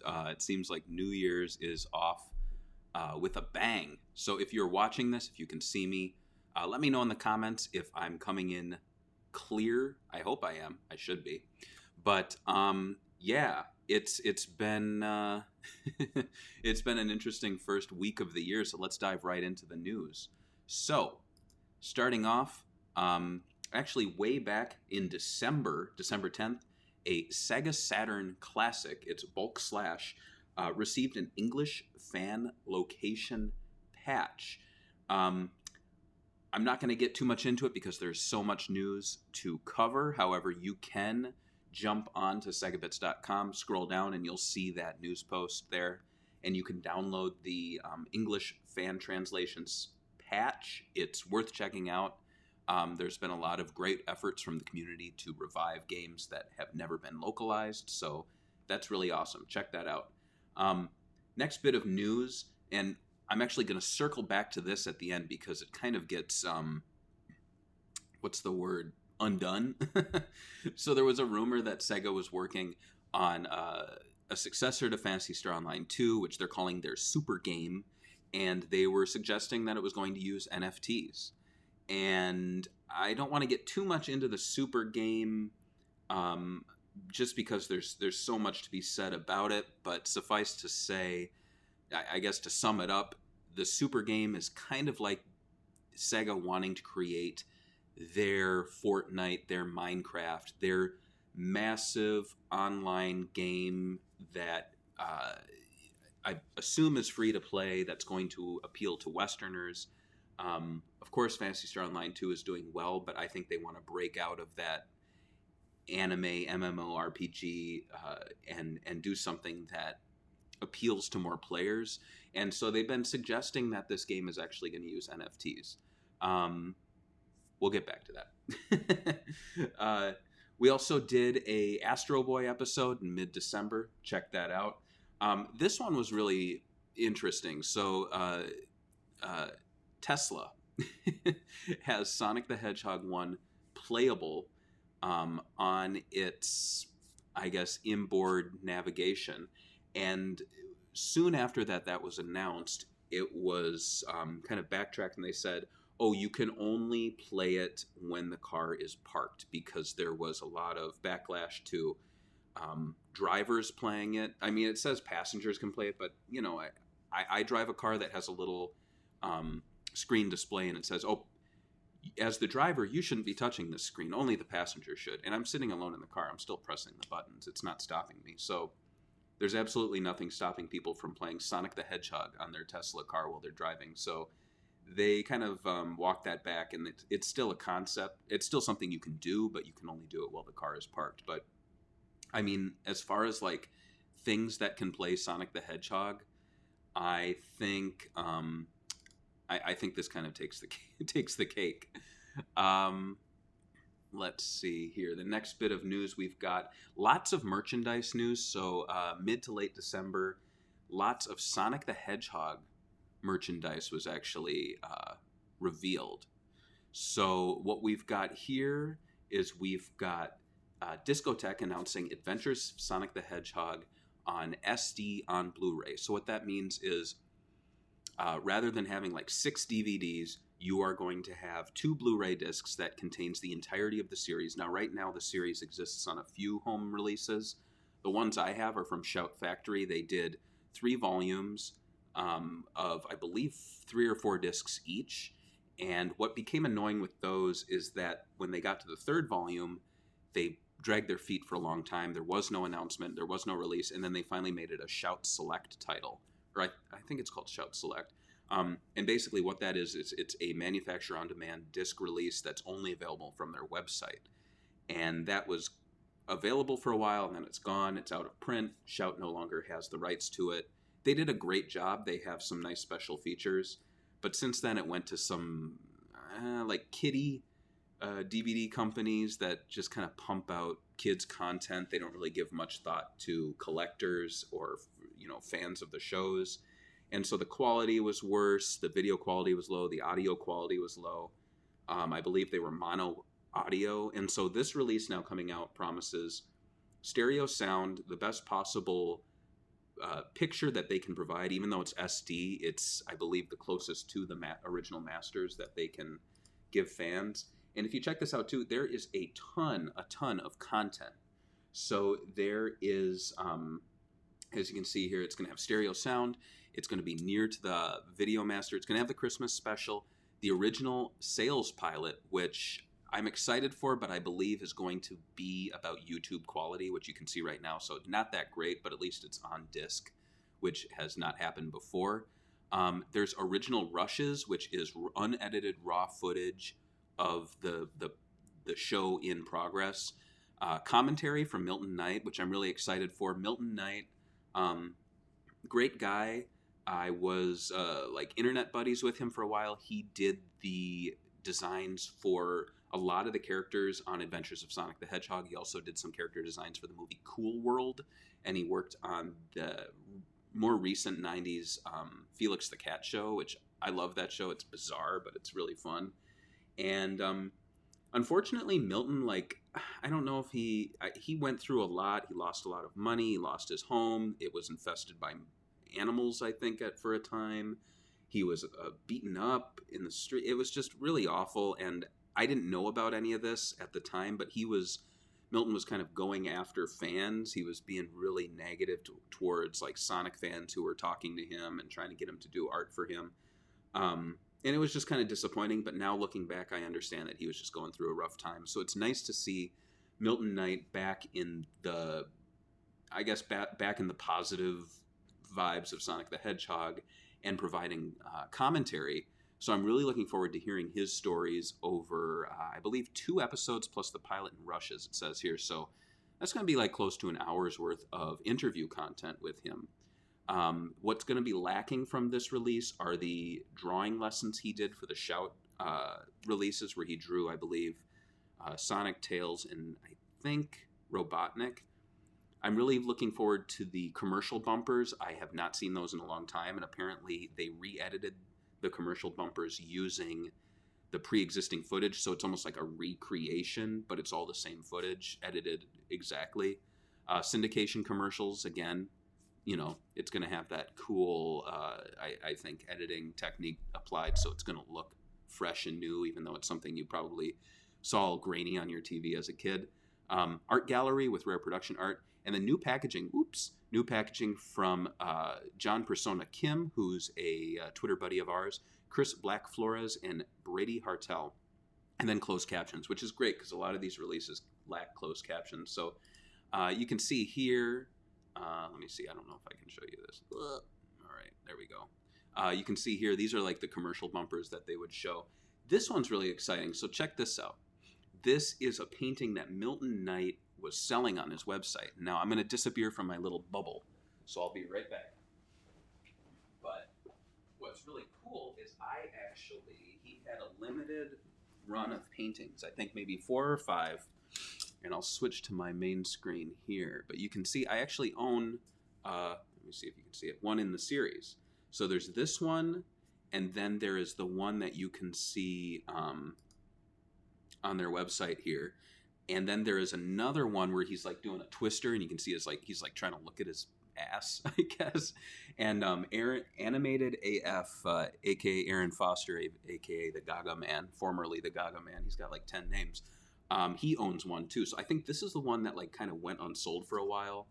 It seems like New Year's is off with a bang. So if you're watching this, if you can see me, let me know in the comments if I'm coming in clear. I hope I am. I should be. But yeah, it's been it's been an interesting first week of the year. So let's dive right into the news. So starting off, actually way back in December 10th, a Sega Saturn Classic, its bulk slash, received an English fan location patch. I'm not going to get too much into it because there's so much news to cover. However, you can jump on to segabits.com, scroll down, and you'll see that news post there. And you can download the English fan translations patch. It's worth checking out. There's been a lot of great efforts from the community to revive games that have never been localized. So that's really awesome. Check that out. Next bit of news, and I'm actually going to circle back to this at the end because it kind of gets, what's the word, undone. So there was a rumor that Sega was working on a successor to Phantasy Star Online 2, which they're calling their super game, and they were suggesting that it was going to use NFTs. And I don't want to get too much into the super game, just because there's so much to be said about it, but suffice to say, I guess to sum it up, the super game is kind of like Sega wanting to create their Fortnite, their Minecraft, their massive online game that I assume is free to play, that's going to appeal to Westerners. Of course, Phantasy Star Online 2 is doing well, but I think they want to break out of that anime MMORPG and do something that appeals to more players. And so they've been suggesting that this game is actually going to use NFTs. We'll get back to that. We also did a Astro Boy episode in mid-December. Check that out. This one was really interesting. So Tesla has Sonic the Hedgehog 1 playable on its, I guess, inboard navigation. And soon after that was announced, it was kind of backtracked, and they said, oh, you can only play it when the car is parked, because there was a lot of backlash to drivers playing it. I mean, it says passengers can play it, but, you know, I drive a car that has a little screen display, and it says, oh, as the driver, you shouldn't be touching this screen. Only the passenger should. And I'm sitting alone in the car. I'm still pressing the buttons. It's not stopping me. So there's absolutely nothing stopping people from playing Sonic the Hedgehog on their Tesla car while they're driving. So they kind of walked that back, and it's still a concept. It's still something you can do, but you can only do it while the car is parked. But, I mean, as far as, like, things that can play Sonic the Hedgehog, I think I think this kind of takes the cake. Let's see here. The next bit of news, we've got lots of merchandise news. So mid to late December, lots of Sonic the Hedgehog merchandise was actually revealed. So what we've got here is we've got Discotech announcing Adventures of Sonic the Hedgehog on SD on Blu-ray. So what that means is rather than having like 6 DVDs, you are going to have 2 Blu-ray discs that contains the entirety of the series. Now, right now, the series exists on a few home releases. The ones I have are from Shout Factory. They did 3 volumes of, I believe, 3 or 4 discs each. And what became annoying with those is that when they got to the 3rd volume, they dragged their feet for a long time. There was no announcement. There was no release. And then they finally made it a Shout Select title. Or I think it's called Shout Select. And basically what that is it's a manufacturer on-demand disc release that's only available from their website. And that was available for a while, and then it's gone. It's out of print. Shout no longer has the rights to it. They did a great job. They have some nice special features. But since then, it went to some like kiddie DVD companies that just kind of pump out kids' content. They don't really give much thought to collectors or, you know, fans of the shows. And so the quality was worse. The video quality was low. The audio quality was low. I believe they were mono audio. And so this release now coming out promises stereo sound, the best possible picture that they can provide, even though it's SD, it's, I believe, the closest to the original masters that they can give fans. And if you check this out too, there is a ton of content. So there is, as you can see here, it's going to have stereo sound. It's going to be near to the Video Master. It's going to have the Christmas special, the original sales pilot, which I'm excited for, but I believe is going to be about YouTube quality, which you can see right now. So not that great, but at least it's on disc, which has not happened before. There's original rushes, which is unedited raw footage of the show in progress. Commentary from Milton Knight, which I'm really excited for. Milton Knight, great guy. I was like internet buddies with him for a while. He did the designs for a lot of the characters on Adventures of Sonic the Hedgehog. He also did some character designs for the movie Cool World, and he worked on the more recent 90s Felix the Cat show, which I love that show. It's bizarre, but it's really fun. And unfortunately, Milton, like, I don't know if he went through a lot. He lost a lot of money. He lost his home. It was infested by animals, I think, for a time. He was beaten up in the street. It was just really awful, and I didn't know about any of this at the time, but Milton was kind of going after fans. He was being really negative towards like Sonic fans who were talking to him and trying to get him to do art for him. And it was just kind of disappointing, but now looking back, I understand that he was just going through a rough time. So it's nice to see Milton Knight back in the, I guess, back in the positive vibes of Sonic the Hedgehog and providing commentary. So I'm really looking forward to hearing his stories over, I believe, 2 episodes plus the pilot and rushes, it says here. So that's going to be like close to an hour's worth of interview content with him. What's going to be lacking from this release are the drawing lessons he did for the Shout releases, where he drew, I believe, Sonic, Tails, and I think Robotnik. I'm really looking forward to the commercial bumpers. I have not seen those in a long time, and apparently they re-edited the commercial bumpers using the pre-existing footage, so it's almost like a recreation, but it's all the same footage, edited exactly. Syndication commercials, again, you know, it's going to have that cool, I think, editing technique applied, so it's going to look fresh and new, even though it's something you probably saw grainy on your TV as a kid. Art gallery with rare production art, and then new packaging from John Persona Kim, who's a Twitter buddy of ours, Chris Black Flores, and Brady Hartel. And then closed captions, which is great because a lot of these releases lack closed captions. So you can see here, let me see, I don't know if I can show you this. All right, there we go. You can see here, these are like the commercial bumpers that they would show. This one's really exciting, so check this out. This is a painting that Milton Knight was selling on his website. Now I'm going to disappear from my little bubble, so I'll be right back. But what's really cool is he had a limited run of paintings, I think maybe 4 or 5, and I'll switch to my main screen here. But you can see I actually own, let me see if you can see it, one in the series. So there's this one, and then there is the one that you can see on their website here. And then there is another one where he's like doing a twister, and you can see he's like trying to look at his ass, I guess. And Animated AF, aka Aaron Foster, aka the Gaga Man, formerly the Gaga Man. He's got like 10 names. He owns one too. So I think this is the one that like kind of went unsold for a while.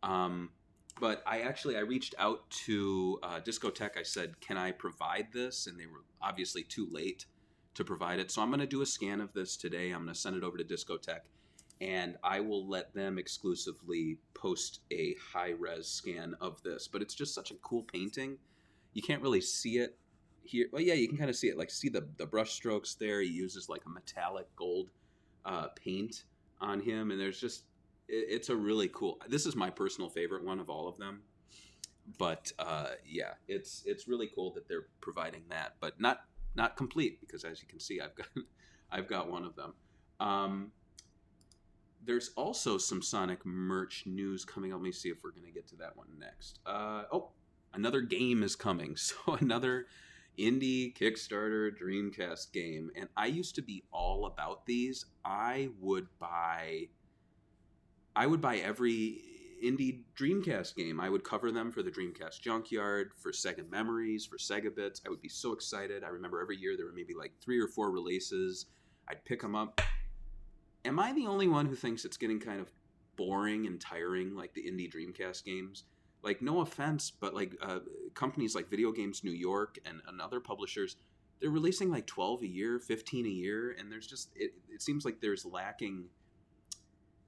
But I reached out to Discotech. I said, can I provide this? And they were obviously too late to provide it. So I'm going to do a scan of this today. I'm going to send it over to Discotech, and I will let them exclusively post a high-res scan of this. But it's just such a cool painting. You can't really see it here. Well, yeah, you can kind of see it. Like, see the brush strokes there. He uses like a metallic gold paint on him, and there's just it's a really cool. This is my personal favorite one of all of them. But yeah, it's really cool that they're providing that, but not complete, because as you can see, I've got one of them. There's also some Sonic merch news coming up. Let me see if we're going to get to that one next. Oh, another game is coming. So another indie Kickstarter Dreamcast game. And I used to be all about these. I would buy every indie Dreamcast game. I would cover them for the Dreamcast Junkyard, for Sega Memories, for Sega Bits. I would be so excited. I remember every year there were maybe like 3 or 4 releases. I'd pick them up. Am I the only one who thinks it's getting kind of boring and tiring, like the indie Dreamcast games? Like, no offense, but like companies like Video Games New York and other publishers, they're releasing like 12 a year, 15 a year, and there's just, it seems like there's lacking,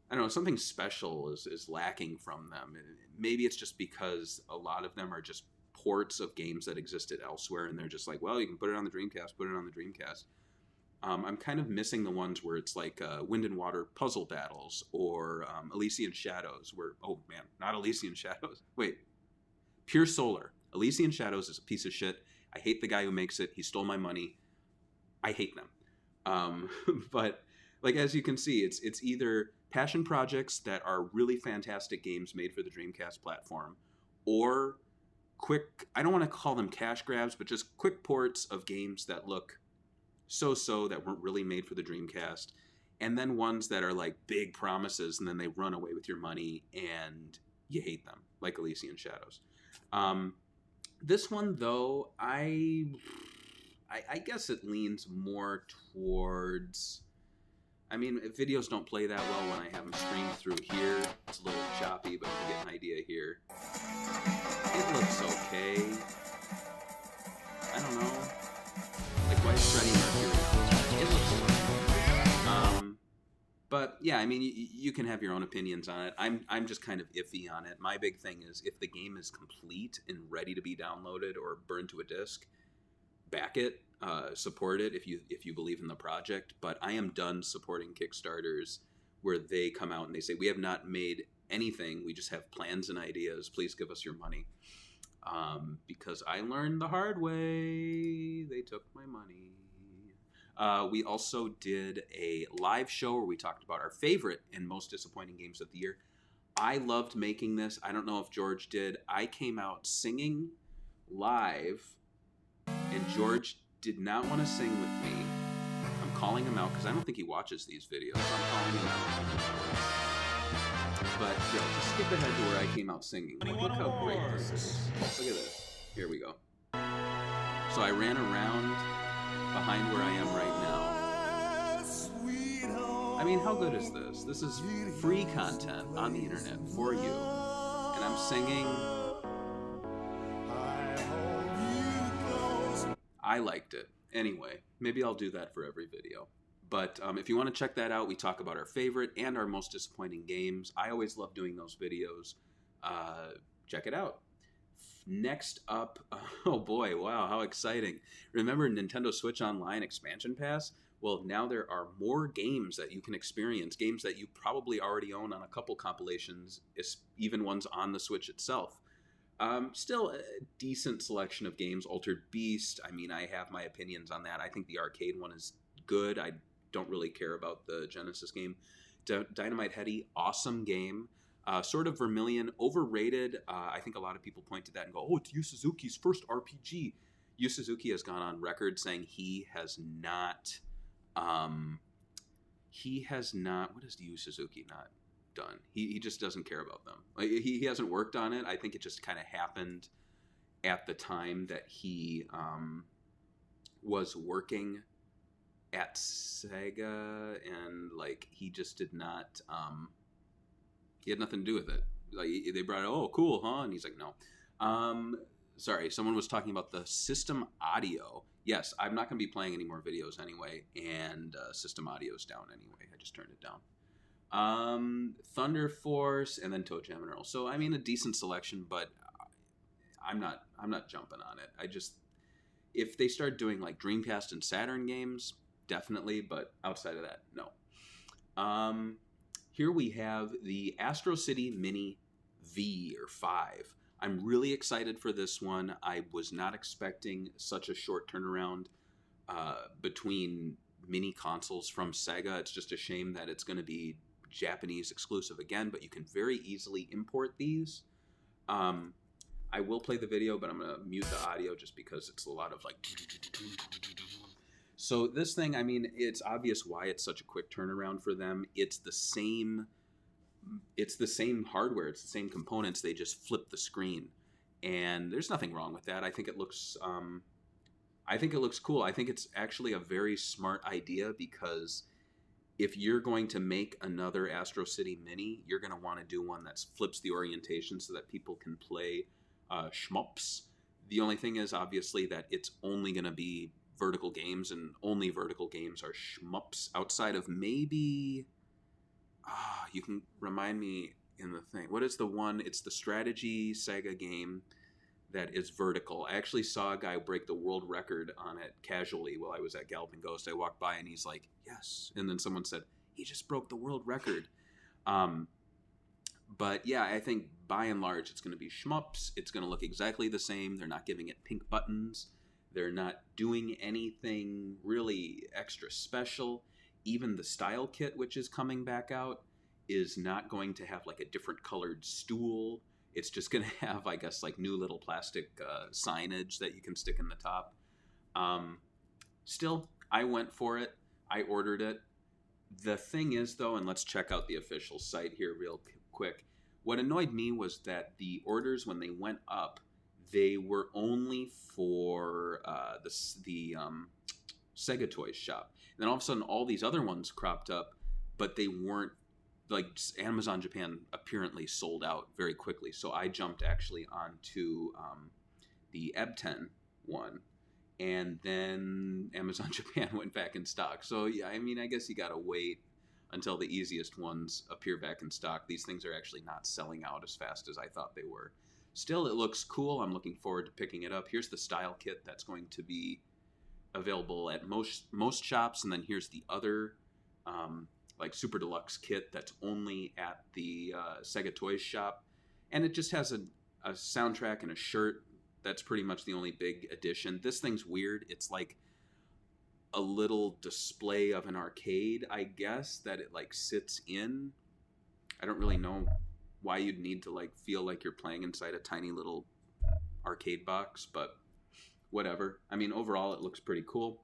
I don't know, something special is lacking from them. Maybe it's just because a lot of them are just ports of games that existed elsewhere, and they're just like, well, you can put it on the Dreamcast, put it on the Dreamcast. I'm kind of missing the ones where it's like Wind and Water Puzzle Battles or Elysian Shadows, where, oh man, not Elysian Shadows. Wait, Pure Solar. Elysian Shadows is a piece of shit. I hate the guy who makes it. He stole my money. I hate them. But like, as you can see, it's either passion projects that are really fantastic games made for the Dreamcast platform, or quick, I don't want to call them cash grabs, but just quick ports of games that look so-so, that weren't really made for the Dreamcast, and then ones that are like big promises and then they run away with your money and you hate them, like Elysian Shadows. This one, though, I guess it leans more towards, I mean, videos don't play that well when I have them streamed through here. It's a little choppy, but you get an idea here. It looks okay. I don't know. Like, why is Freddie Mercury? It looks fine. But yeah, I mean, you can have your own opinions on it. I'm just kind of iffy on it. My big thing is, if the game is complete and ready to be downloaded or burned to a disc, back it, support it if you believe in the project. But I am done supporting Kickstarters where they come out and they say, we have not made anything, we just have plans and ideas, please give us your money. Because I learned the hard way. They took my money. We also did a live show where we talked about our favorite and most disappointing games of the year. I loved making this. I don't know if George did. I came out singing live, and George did not want to sing with me. I'm calling him out because I don't think he watches these videos. I'm calling him out. But yeah, just skip ahead to where I came out singing. Like, look how great this is. Look at this. Here we go. So I ran around behind where I am right now. I mean, how good is this? This is free content on the internet for you. And I'm singing. I liked it. Anyway, maybe I'll do that for every video. But if you want to check that out, we talk about our favorite and our most disappointing games. I always love doing those videos. Check it out. Next up, oh boy, wow, how exciting. Remember Nintendo Switch Online Expansion Pass? Well, now there are more games that you can experience, games that you probably already own on a couple compilations, even ones on the Switch itself. Still a decent selection of games. Altered Beast, I mean, I have my opinions on that. I think the arcade one is good. I don't really care about the Genesis game. Dynamite Headdy, awesome game. Sort of Vermilion, overrated. I think a lot of people point to that and go, oh, it's Yu Suzuki's first RPG. Yu Suzuki has gone on record saying he has not, what has Yu Suzuki not done? He just doesn't care about them. Like, he hasn't worked on it. I think it just kind of happened at the time that he was working at Sega, and like he just did not he had nothing to do with it. Like, they brought it, oh cool, huh? And he's like, no. Sorry, someone was talking about the system audio. Yes, I'm not going to be playing any more videos anyway, and system audio's down anyway. I just turned it down. Thunder Force, and then Toe Jam and Earl. So I mean, a decent selection, but I'm not jumping on it. I just, if they start doing like Dreamcast and Saturn games, definitely, but outside of that, no. Here we have the Astro City Mini V or 5. I'm really excited for this one. I was not expecting such a short turnaround between mini consoles from Sega. It's just a shame that it's going to be Japanese exclusive again, but you can very easily import these. I will play the video, but I'm going to mute the audio just because it's a lot of like... So this thing, I mean, it's obvious why it's such a quick turnaround for them. It's the same it's the same hardware, it's the same components. They just flip the screen, and there's nothing wrong with that. I think it looks cool. I think it's actually a very smart idea, because if you're going to make another Astro City Mini, you're going to want to do one that flips the orientation so that people can play shmups. The only thing is, obviously, that it's only going to be vertical games, and only vertical games are shmups. Outside of maybe, you can remind me in the thing. What is the one? It's the strategy Sega game that is vertical. I actually saw a guy break the world record on it casually while I was at Galloping Ghost. I walked by and he's like, yes. And then someone said, he just broke the world record. But yeah, I think by and large, it's going to be shmups. It's going to look exactly the same. They're not giving it pink buttons. They're not doing anything really extra special. Even the style kit, which is coming back out, is not going to have like a different colored stool. It's just going to have, I guess, like new little plastic signage that you can stick in the top. Still, I went for it. I ordered it. The thing is, though, and let's check out the official site here real quick. What annoyed me was that the orders, when they went up, they were only for the Sega Toys shop. And then all of a sudden, all these other ones cropped up, but they weren't. Like, Amazon Japan apparently sold out very quickly. So I jumped actually onto the EB10 one. And then Amazon Japan went back in stock. So, yeah, I mean, I guess you got to wait until the easiest ones appear back in stock. These things are actually not selling out as fast as I thought they were. Still, it looks cool. I'm looking forward to picking it up. Here's the style kit that's going to be available at most shops. And then here's the other like super deluxe kit that's only at the Sega Toys shop. And it just has a soundtrack and a shirt. That's pretty much the only big addition. This thing's weird. It's like a little display of an arcade, I guess, that it like sits in. I don't really know why you'd need to like feel like you're playing inside a tiny little arcade box, but whatever. I mean, overall, it looks pretty cool.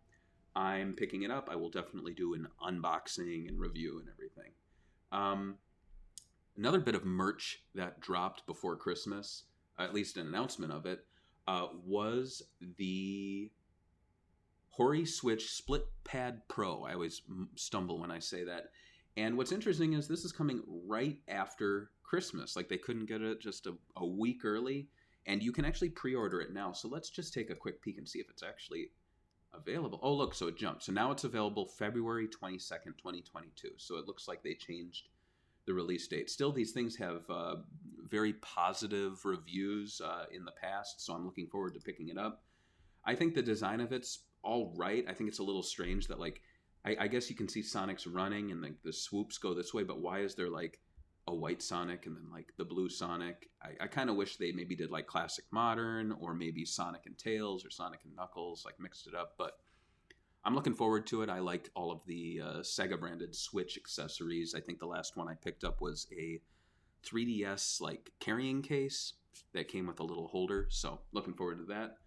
I'm picking it up. I will definitely do an unboxing and review and everything. Another bit of merch that dropped before Christmas, at least an announcement of it, was the Hori Switch Split Pad Pro. I always stumble when I say that. And what's interesting is this is coming right after Christmas. Like, they couldn't get it just a week early, and you can actually pre-order it now. So let's just take a quick peek and see if it's actually available. Oh, look, so it jumped. So now it's available February 22nd, 2022. So it looks like they changed the release date. Still, these things have very positive reviews in the past, so I'm looking forward to picking it up. I think the design of it's all right. I think it's a little strange that, like, I guess you can see Sonic's running and the swoops go this way, but why is there, like, a white Sonic and then, like, the blue Sonic? I kind of wish they maybe did, like, Classic Modern, or maybe Sonic and Tails or Sonic and Knuckles, like, mixed it up, but I'm looking forward to it. I like all of the Sega branded Switch accessories. I think the last one I picked up was a 3DS like carrying case that came with a little holder. So looking forward to that.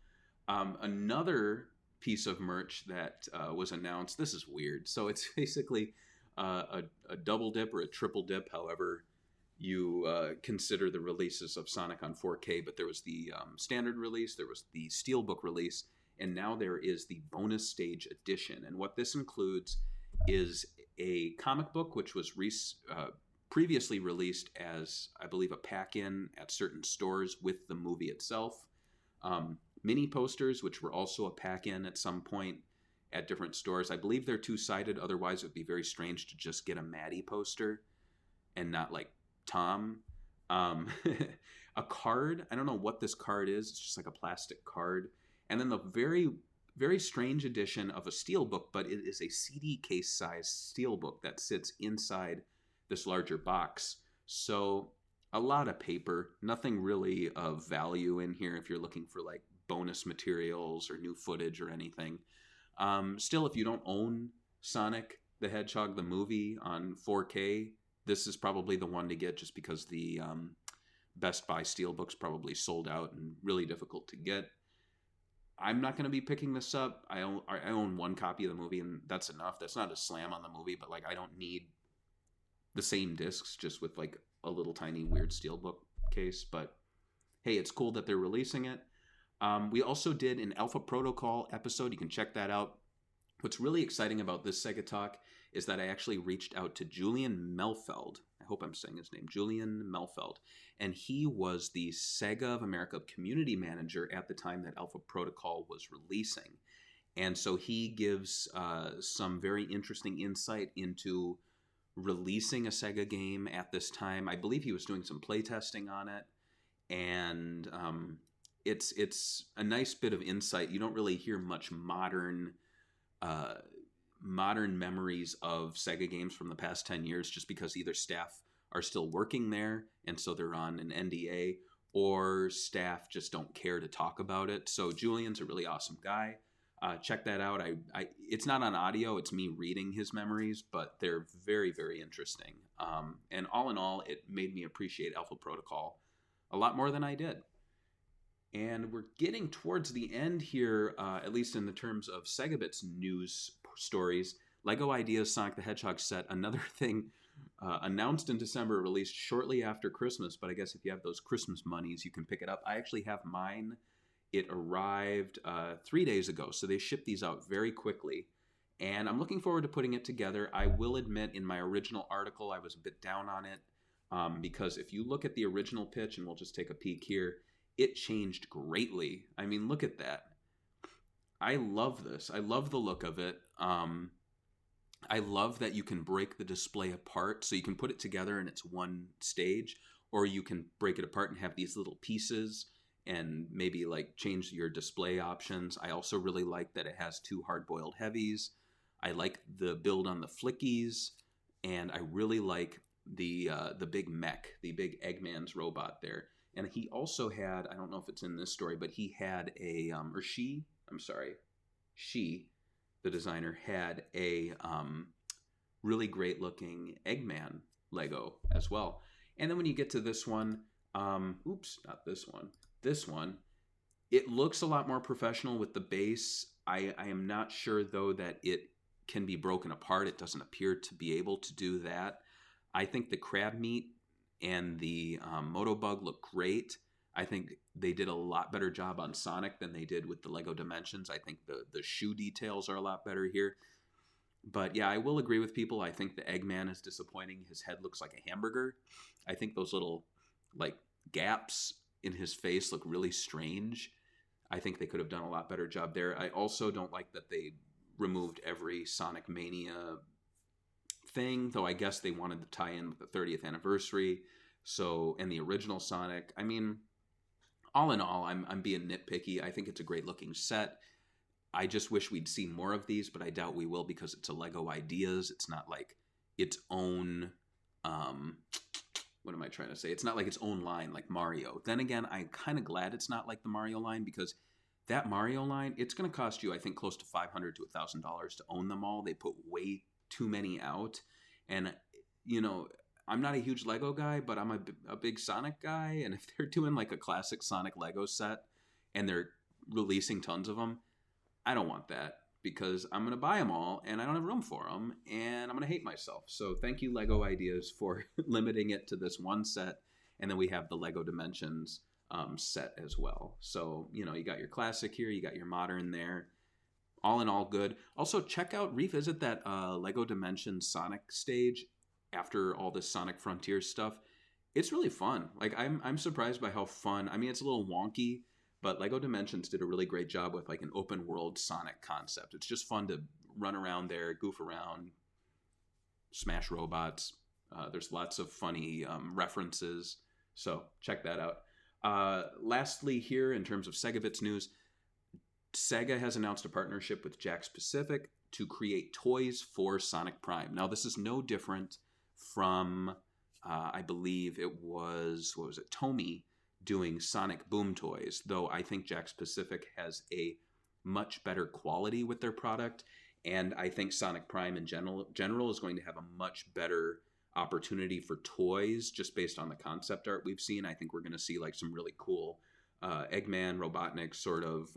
Another piece of merch that was announced. This is weird. So it's basically a double dip or a triple dip, however you consider the releases of Sonic on 4K. But there was the standard release, there was the Steelbook release, and now there is the bonus stage edition. And what this includes is a comic book, which was previously released as, I believe, a pack-in at certain stores with the movie itself. Mini posters, which were also a pack-in at some point at different stores. I believe they're two-sided. Otherwise, it would be very strange to just get a Maddie poster and not, like, Tom. A card. I don't know what this card is. It's just like a plastic card. And then the very, very strange edition of a steelbook, but it is a CD case size steelbook that sits inside this larger box. So a lot of paper, nothing really of value in here if you're looking for like bonus materials or new footage or anything. Still, if you don't own Sonic the Hedgehog, the movie on 4K, this is probably the one to get, just because the Best Buy steelbook's probably sold out and really difficult to get. I'm not going to be picking this up. I own one copy of the movie, and that's enough. That's not a slam on the movie, but like, I don't need the same discs, just with like a little tiny weird steelbook case. But hey, it's cool that they're releasing it. We also did an Alpha Protocol episode. You can check that out. What's really exciting about this Sega Talk is that I actually reached out to Julian Melfeld. I hope I'm saying his name, Julian Melfeld. And he was the Sega of America community manager at the time that Alpha Protocol was releasing. And so he gives some very interesting insight into releasing a Sega game at this time. I believe he was doing some playtesting on it. And it's a nice bit of insight. You don't really hear much modern memories of Sega games from the past 10 years, just because either staff are still working there and so they're on an NDA, or staff just don't care to talk about it. So Julian's a really awesome guy. Check that out. It's not on audio, it's me reading his memories, but they're very, very interesting. And all in all, it made me appreciate Alpha Protocol a lot more than I did. And we're getting towards the end here, at least in the terms of SegaBits news stories. LEGO Ideas Sonic the Hedgehog set, another thing announced in December, released shortly after Christmas. But I guess if you have those Christmas monies, you can pick it up. I actually have mine. It arrived 3 days ago, so they shipped these out very quickly. And I'm looking forward to putting it together. I will admit, in my original article, I was a bit down on it, because if you look at the original pitch, and we'll just take a peek here, it changed greatly. I mean, look at that. I love this. I love the look of it. I love that you can break the display apart, so you can put it together and it's one stage, or you can break it apart and have these little pieces and maybe like change your display options. I also really like that it has 2 hard-boiled heavies. I like the build on the flickies, and I really like the big mech, the big Eggman's robot there. And he also had, I don't know if it's in this story, but he had a, she, the designer, had a really great looking Eggman Lego as well. And then when you get to this one, this one, it looks a lot more professional with the base. I am not sure, though, that it can be broken apart. It doesn't appear to be able to do that. I think the crab meat and the Motobug look great. I think they did a lot better job on Sonic than they did with the Lego Dimensions. I think the shoe details are a lot better here. But yeah, I will agree with people. I think the Eggman is disappointing. His head looks like a hamburger. I think those little like gaps in his face look really strange. I think they could have done a lot better job there. I also don't like that they removed every Sonic Mania thing, though I guess they wanted to tie in with the 30th anniversary. So, and the original Sonic. I mean, all in all, I'm being nitpicky. I think it's a great looking set. I just wish we'd see more of these, but I doubt we will, because it's a Lego Ideas. It's not like its own, what am I trying to say? It's not like its own line like Mario. Then again, I'm kind of glad it's not like the Mario line, because that Mario line, it's going to cost you, I think, close to $500 to $1,000 to own them all. They put way too many out. And, you know, I'm not a huge Lego guy, but I'm a big Sonic guy. And if they're doing like a classic Sonic Lego set and they're releasing tons of them, I don't want that, because I'm going to buy them all and I don't have room for them and I'm going to hate myself. So thank you, Lego Ideas, for limiting it to this one set. And then we have the Lego Dimensions set as well. So, you know, you got your classic here, you got your modern there. All in all, good. Also, revisit that Lego Dimensions Sonic stage after all this Sonic Frontiers stuff. It's really fun. Like, I'm surprised by how fun. I mean, it's a little wonky, but Lego Dimensions did a really great job with like an open world Sonic concept. It's just fun to run around there, goof around, smash robots. There's lots of funny references. So check that out. Lastly here, in terms of SegaBits news, Sega has announced a partnership with Jakks Pacific to create toys for Sonic Prime. Now, this is no different from, I believe it was, Tomy doing Sonic Boom toys, though I think Jakks Pacific has a much better quality with their product, and I think Sonic Prime in general is going to have a much better opportunity for toys just based on the concept art we've seen. I think we're going to see like some really cool Eggman, Robotnik sort of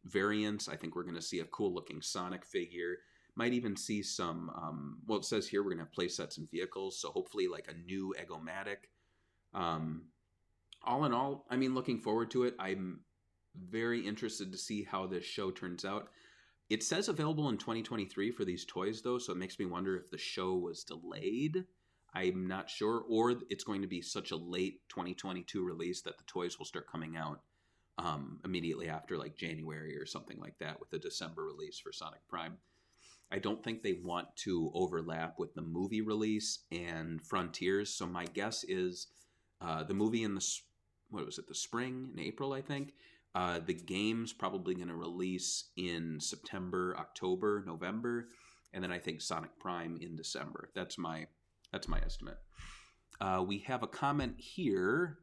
variants. I think we're going to see a cool looking Sonic figure. Might even see some, well, it says here we're going to have play sets and vehicles, so hopefully like a new Egomatic. All in all, I mean, looking forward to it. I'm very interested to see how this show turns out. It says available in 2023 for these toys, though, so it makes me wonder if the show was delayed. I'm not sure, or it's going to be such a late 2022 release that the toys will start coming out immediately after, like January or something like that, with the December release for Sonic Prime. I don't think they want to overlap with the movie release and Frontiers, so my guess is the movie in the spring, in April, I think. The game's probably going to release in September, October, November, and then I think Sonic Prime in December. That's my estimate. We have a comment here.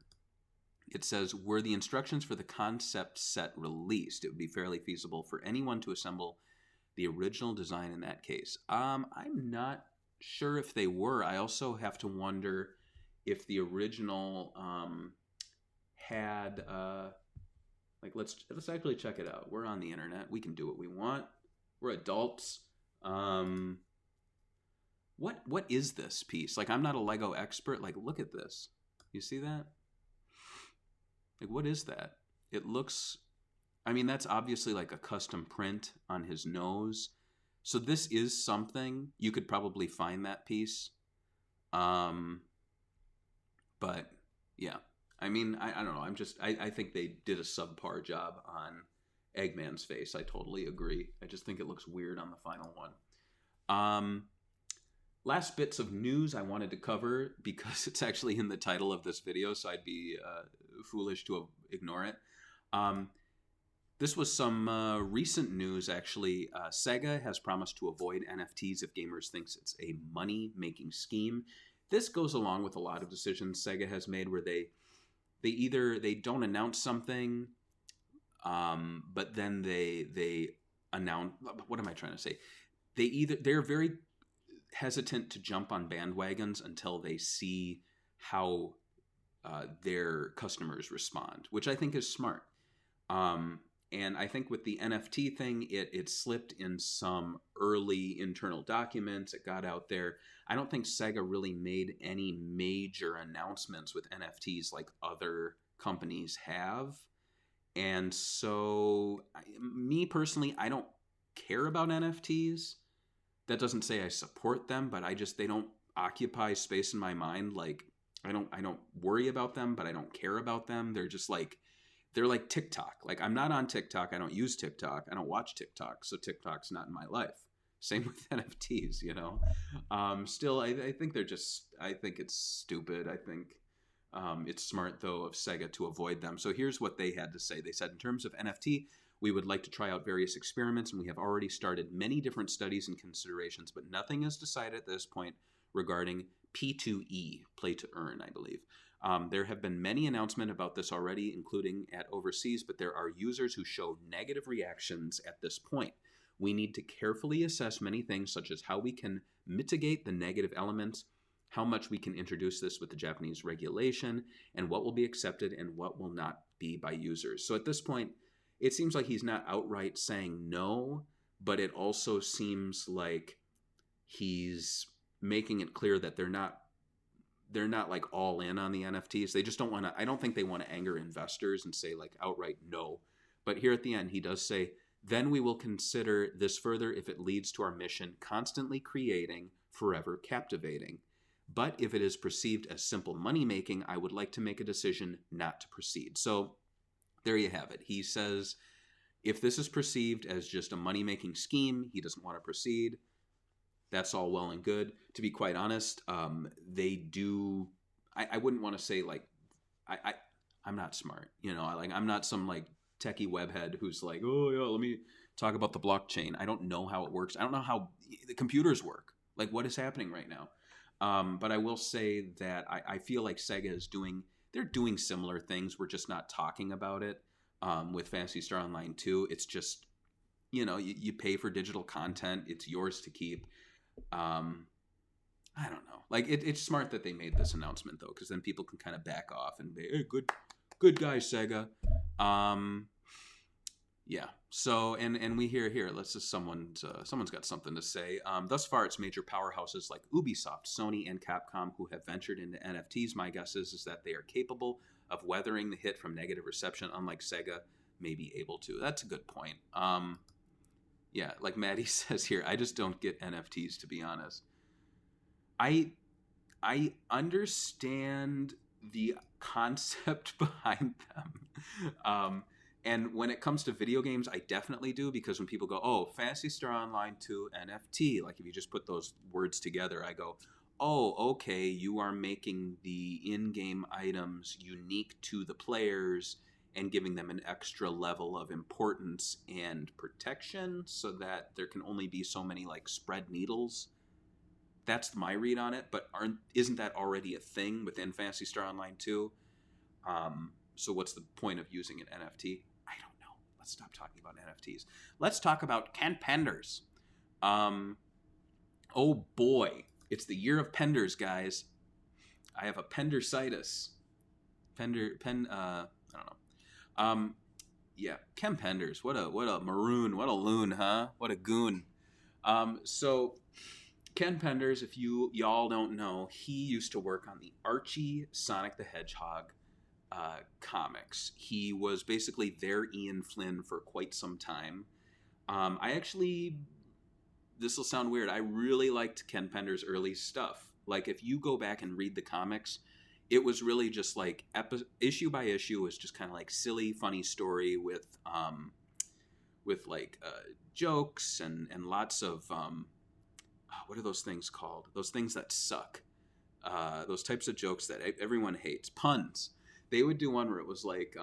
It says, were the instructions for the concept set released? It would be fairly feasible for anyone to assemble the original design in that case. I'm not sure if they were. I also have to wonder if the original had like let's actually check it out. We're on the internet. We can do what we want. We're adults. What is this piece? Like, I'm not a Lego expert. Like, look at this. You see that? Like, what is that? It looks, I mean, that's obviously like a custom print on his nose. So this is something. You could probably find that piece. But yeah, I mean, I don't know. I think they did a subpar job on Eggman's face. I totally agree. I just think it looks weird on the final one. Last bits of news I wanted to cover because it's actually in the title of this video, so I'd be foolish to ignore it. This was some recent news, actually. SEGA has promised to avoid NFTs if gamers thinks it's a money-making scheme. This goes along with a lot of decisions SEGA has made where they don't announce something, but then they announce. What am I trying to say? They're very hesitant to jump on bandwagons until they see how their customers respond, which I think is smart. And I think with the NFT thing, it slipped in some early internal documents. It got out there. I don't think SEGA really made any major announcements with NFTs like other companies have. And so, me personally, I don't care about NFTs. That doesn't say I support them, but they don't occupy space in my mind. Like, I don't worry about them, but I don't care about them. They're just like, they're like TikTok. Like, I'm not on TikTok. I don't use TikTok. I don't watch TikTok. So TikTok's not in my life. Same with NFTs, you know. Still, I think I think it's stupid. I think it's smart, though, of SEGA to avoid them. So here's what they had to say. They said, in terms of NFT, we would like to try out various experiments, and we have already started many different studies and considerations, but nothing is decided at this point regarding P2E, play to earn, I believe. There have been many announcements about this already, including at overseas, but there are users who show negative reactions at this point. We need to carefully assess many things, such as how we can mitigate the negative elements, how much we can introduce this with the Japanese regulation, and what will be accepted and what will not be by users. So at this point, it seems like he's not outright saying no, but it also seems like he's making it clear that they're not like all in on the NFTs. They just don't want to, I don't think they want to anger investors and say like outright no. But here at the end, he does say, then we will consider this further if it leads to our mission, constantly creating, forever captivating. But if it is perceived as simple money-making, I would like to make a decision not to proceed. So there you have it. He says, if this is perceived as just a money-making scheme, he doesn't want to proceed. That's all well and good. To be quite honest, they do. I wouldn't want to say like I'm not smart, you know. Like, I'm not some like techie webhead who's like, oh yeah, let me talk about the blockchain. I don't know how it works. I don't know how the computers work. Like, what is happening right now? But I will say that I feel like SEGA is they're doing similar things. We're just not talking about it. With Phantasy Star Online 2, it's just, you know, you pay for digital content. It's yours to keep. I don't know. Like, it's smart that they made this announcement, though, because then people can kind of back off and be, hey, good guy, SEGA. Yeah. So, and we hear here. Let's just someone's got something to say. Thus far, it's major powerhouses like Ubisoft, Sony, and Capcom who have ventured into NFTs. My guess is that they are capable of weathering the hit from negative reception, unlike Sega may be able to. That's a good point. Yeah, like Maddie says here, I just don't get NFTs, to be honest. I I understand the concept behind them. And when it comes to video games, I definitely do, because when people go, oh, Fantasy Star Online 2 NFT, like if you just put those words together, I go, oh, okay, you are making the in-game items unique to the players and giving them an extra level of importance and protection so that there can only be so many like spread needles. That's my read on it, but isn't that already a thing within Phantasy Star Online 2? So what's the point of using an NFT? I don't know. Let's stop talking about NFTs. Let's talk about Penders. Oh boy, it's the year of Penders, guys. I have a Pendersitis. I don't know. Yeah, Penders. What a maroon. What a loon, huh? What a goon. So Ken Penders, if y'all don't know, he used to work on the Archie Sonic the Hedgehog comics. He was basically their Ian Flynn for quite some time. This will sound weird, I really liked Ken Penders' early stuff. Like, if you go back and read the comics, it was really just like issue by issue was just kind of like silly, funny story with like jokes and lots of what are those things called? Those things that suck. Those types of jokes that everyone hates. Puns. They would do one where it was like,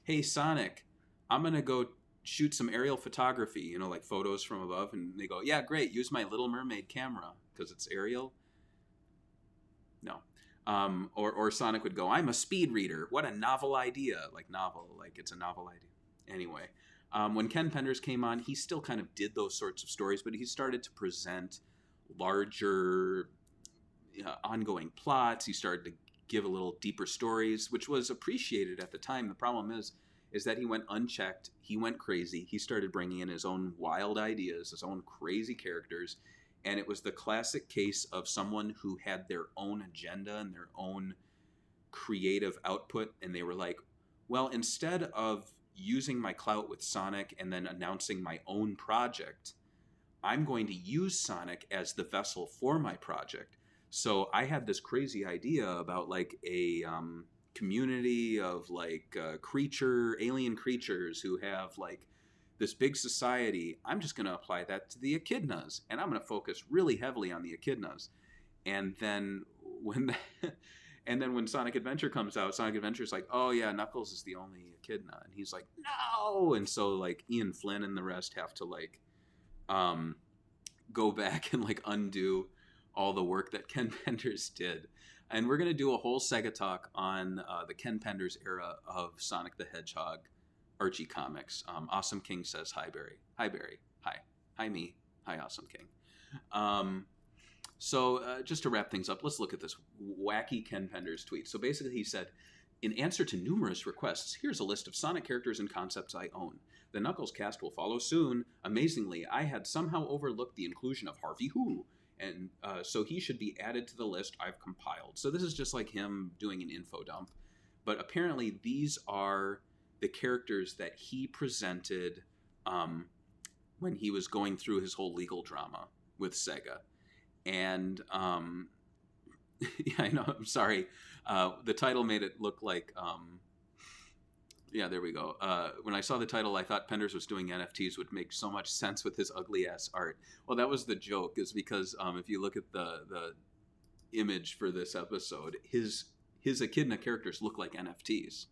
hey, Sonic, I'm going to go shoot some aerial photography, like photos from above. And they go, yeah, great. Use my Little Mermaid camera because it's aerial. No. Or Sonic would go, I'm a speed reader. What a novel idea. Like novel, like it's a novel idea. Anyway, when Ken Penders came on, he still kind of did those sorts of stories, but he started to present larger ongoing plots. He started to give a little deeper stories, which was appreciated at the time. The problem is that he went unchecked. He went crazy. He started bringing in his own wild ideas, his own crazy characters. And it was the classic case of someone who had their own agenda and their own creative output. And they were like, well, instead of using my clout with Sonic and then announcing my own project, I'm going to use Sonic as the vessel for my project. So I had this crazy idea about like a community of like alien creatures who have like this big society. I'm just going to apply that to the echidnas, and I'm going to focus really heavily on the echidnas. And then when when Sonic Adventure comes out, Sonic Adventure's like, oh yeah, Knuckles is the only echidna, and he's like, no. And so like Ian Flynn and the rest have to like go back and like undo all the work that Ken Penders did. And we're going to do a whole Sega talk on the Ken Penders era of Sonic the Hedgehog Archie comics. Awesome King says, hi, Barry. Hi, Barry. Hi. Hi, me. Hi, Awesome King. So just to wrap things up, let's look at this wacky Ken Penders tweet. So basically he said, in answer to numerous requests, here's a list of Sonic characters and concepts I own. The Knuckles cast will follow soon. Amazingly, I had somehow overlooked the inclusion of Harvey Who, and so he should be added to the list I've compiled. So this is just like him doing an info dump. But apparently these are the characters that he presented when he was going through his whole legal drama with Sega. And yeah, I know, I'm sorry. The title made it look like... yeah, there we go. When I saw the title, I thought Penders was doing NFTs would make so much sense with his ugly ass art. Well, that was the joke, is because if you look at the image for this episode, his echidna characters look like NFTs.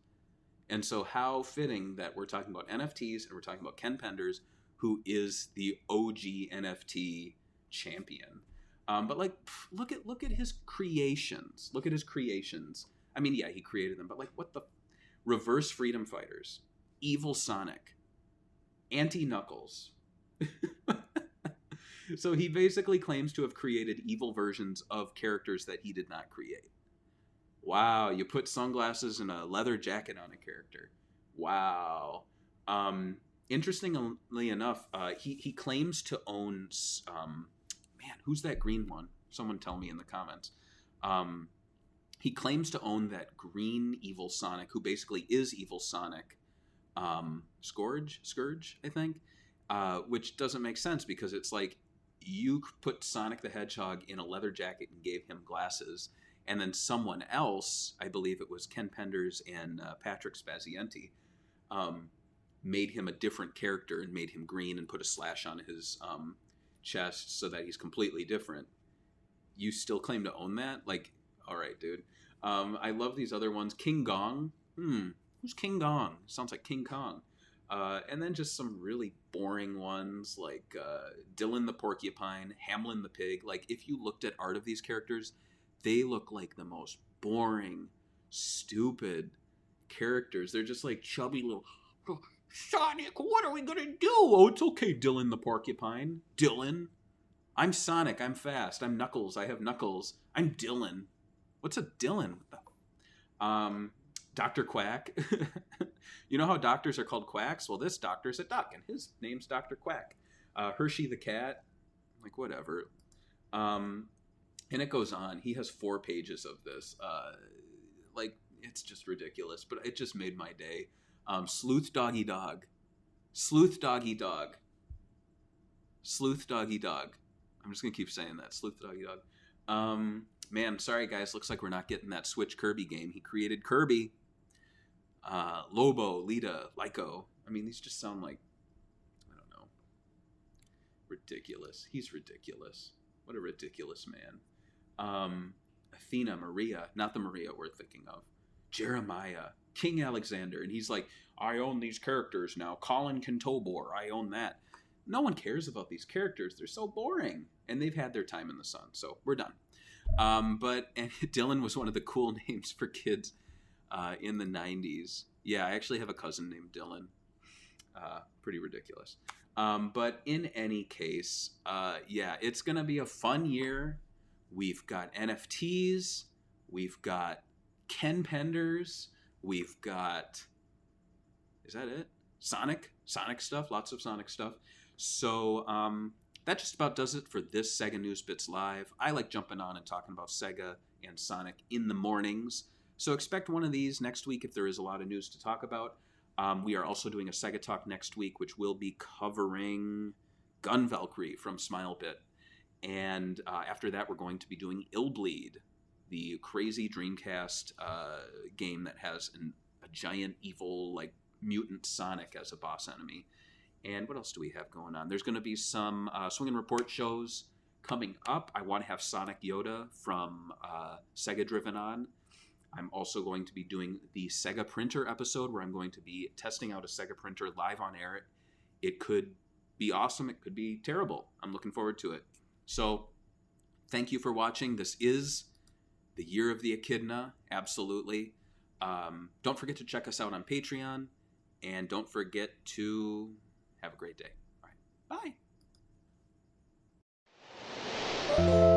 And so how fitting that we're talking about NFTs and we're talking about Ken Penders, who is the OG NFT champion. But like, look at his creations. Look at his creations. I mean, yeah, he created them, but like, what the... Reverse Freedom Fighters, Evil Sonic, Anti-Knuckles. So he basically claims to have created evil versions of characters that he did not create. Wow, you put sunglasses and a leather jacket on a character. Wow. Interestingly enough, he claims to own. Man, who's that green one? Someone tell me in the comments. He claims to own that green evil Sonic, who basically is evil Sonic. Scourge, I think, which doesn't make sense because it's like you put Sonic the Hedgehog in a leather jacket and gave him glasses, and then someone else, I believe it was Ken Penders and Patrick Spazienti, made him a different character and made him green and put a slash on his chest so that he's completely different. You still claim to own that? Like, all right, dude. I love these other ones. King Gong. Who's King Gong? Sounds like King Kong. And then just some really boring ones like Dylan the Porcupine, Hamlin the Pig. Like, if you looked at art of these characters, they look like the most boring, stupid characters. They're just like chubby little... Sonic, what are we going to do? Oh, it's okay, Dylan the Porcupine. Dylan? I'm Sonic, I'm fast. I'm Knuckles, I have Knuckles. I'm Dylan. What's a Dylan? What the... Dr. Quack. You know how doctors are called quacks? Well, this doctor's a duck, and his name's Dr. Quack. Hershey the cat. Like, whatever. And it goes on. He has 4 pages of this. Like, it's just ridiculous, but it just made my day. Sleuth Doggy Dog. Sleuth Doggy Dog. Sleuth Doggy Dog. I'm just going to keep saying that. Sleuth Doggy Dog. Man, sorry, guys. Looks like we're not getting that Switch Kirby game. He created Kirby. Lobo, Lita, Lyco. I mean, these just sound like, I don't know, ridiculous. He's ridiculous. What a ridiculous man. Athena, Maria, not the Maria we're thinking of. Jeremiah, King Alexander. And he's like, I own these characters now. Colin Kentobor, I own that. No one cares about these characters. They're so boring. And they've had their time in the sun. So we're done. But and Dylan was one of the cool names for kids in the 90s. Yeah, I actually have a cousin named Dylan. Pretty ridiculous. But in any case, yeah, it's going to be a fun year. We've got NFTs. We've got Ken Penders. We've got... Is that it? Sonic stuff. Lots of Sonic stuff. So that just about does it for this SEGA News Bits Live. I like jumping on and talking about SEGA and Sonic in the mornings. So expect one of these next week if there is a lot of news to talk about. We are also doing a SEGA Talk next week, which will be covering Gun Valkyrie from Smilebit. And after that, we're going to be doing Illbleed, the crazy Dreamcast game that has a giant evil, like, mutant Sonic as a boss enemy. And what else do we have going on? There's going to be some Swing and Report shows coming up. I want to have Sonic Yoda from Sega Driven on. I'm also going to be doing the Sega Printer episode where I'm going to be testing out a Sega Printer live on air. It could be awesome. It could be terrible. I'm looking forward to it. So thank you for watching. This is the Year of the Echidna. Absolutely. Don't forget to check us out on Patreon. And don't forget to have a great day. All right. Bye.